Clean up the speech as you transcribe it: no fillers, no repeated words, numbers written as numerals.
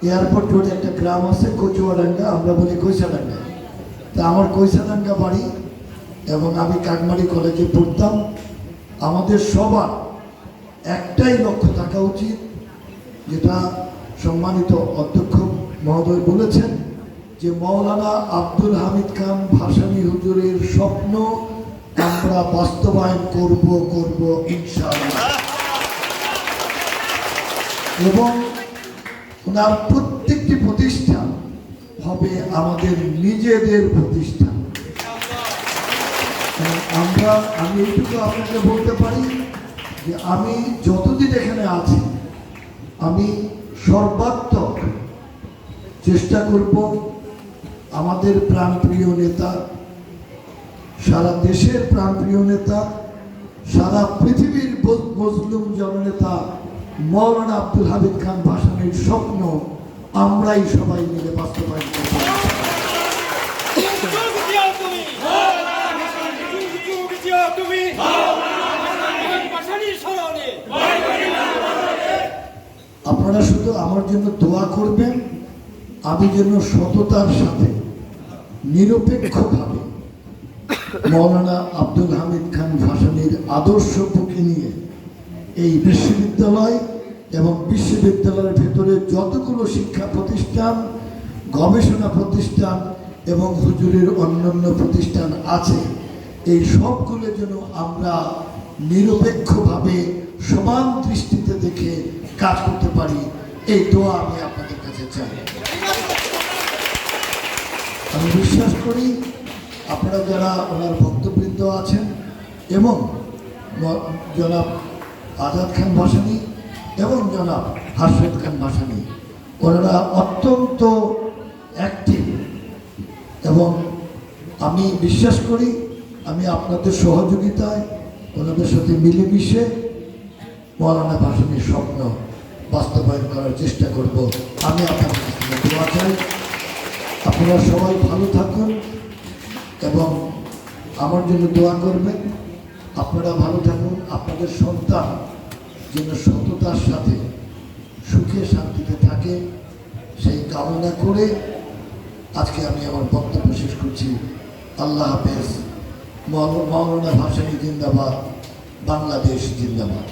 Airport রোডে একটা গ্রাম আছে কচুয়াডাঙ্গা, আমরা বলি কৈশাডাঙ্গা। তা আমার কৈশাডাঙ্গা বাড়ি এবং আমি কাকমারি কলেজে পড়তাম। আমাদের সবার একটাই লক্ষ্য থাকা উচিত, যেটা সম্মানিত অধ্যক্ষ মহোদয় বলেছেন, যে মৌলানা আব্দুল হামিদ খান ভাসানী হুজুরের স্বপ্ন আমরা বাস্তবায়ন করব ইনশাআল্লাহ। এবং ওনার প্রত্যেকটি প্রতিষ্ঠান হবে আমাদের নিজেদের প্রতিষ্ঠান। আমি এইটুকু আপনাকে বলতে পারি যে আমি যতদিন এখানে আছি আমি সর্বাত্মক চেষ্টা করব আমাদের প্রাণপ্রিয় নেতা, সারা দেশের প্রাণপ্রিয় নেতা, সারা পৃথিবীর মজলুম জননেতা মৌলানা আব্দুল হামিদ খান ভাসানীর স্বপ্ন আমরাই সবাই মিলে বাস্তবায়ন করব। আপনারা শুধু আমার জন্য দোয়া করবেন, আমি যেন সততার সাথে নিরপেক্ষভাবে মৌলানা আব্দুল হামিদ খান ভাসানীর আদর্শ বুকে নিয়ে এই বিশ্ববিদ্যালয় এবং বিশ্ববিদ্যালয়ের ভেতরে যতগুলো শিক্ষা প্রতিষ্ঠান, গবেষণা প্রতিষ্ঠান এবং হুজুরের অন্যান্য প্রতিষ্ঠান আছে, এই সবগুলো যেন আমরা নিরপেক্ষভাবে সমান দৃষ্টিতে দেখে কাজ করতে পারি, এই দোয়া আমি আপনাদের কাছে চাই। আমি বিশ্বাস করি আপনারা যারা ওনার ভক্তবৃন্দ আছেন এবং জনাব আজাদ খান ভাসানী এবং জনাব হাসরত খান ভাসানী, ওনারা অত্যন্ত অ্যাক্টিভ এবং আমি বিশ্বাস করি আমি আপনাদের সহযোগিতায় ওনাদের সাথে মিলেমিশে মৌলানা ভাসানীর স্বপ্ন বাস্তবায়ন করার চেষ্টা করব। আমি আপনাদের কাছে দোয়া চাই, আপনারা সবাই ভালো থাকুন এবং আমার জন্য দোয়া করবেন। আপনারা ভালো থাকুন, আপনাদের সন্তান যেন সততার সাথে সুখে শান্তিতে থাকে সেই কামনা করে আজকে আমি আমার বক্তব্য শেষ করছি। আল্লাহ হাফেজ। মৌলানা ভাসানী জিন্দাবাদ, বাংলাদেশ জিন্দাবাদ।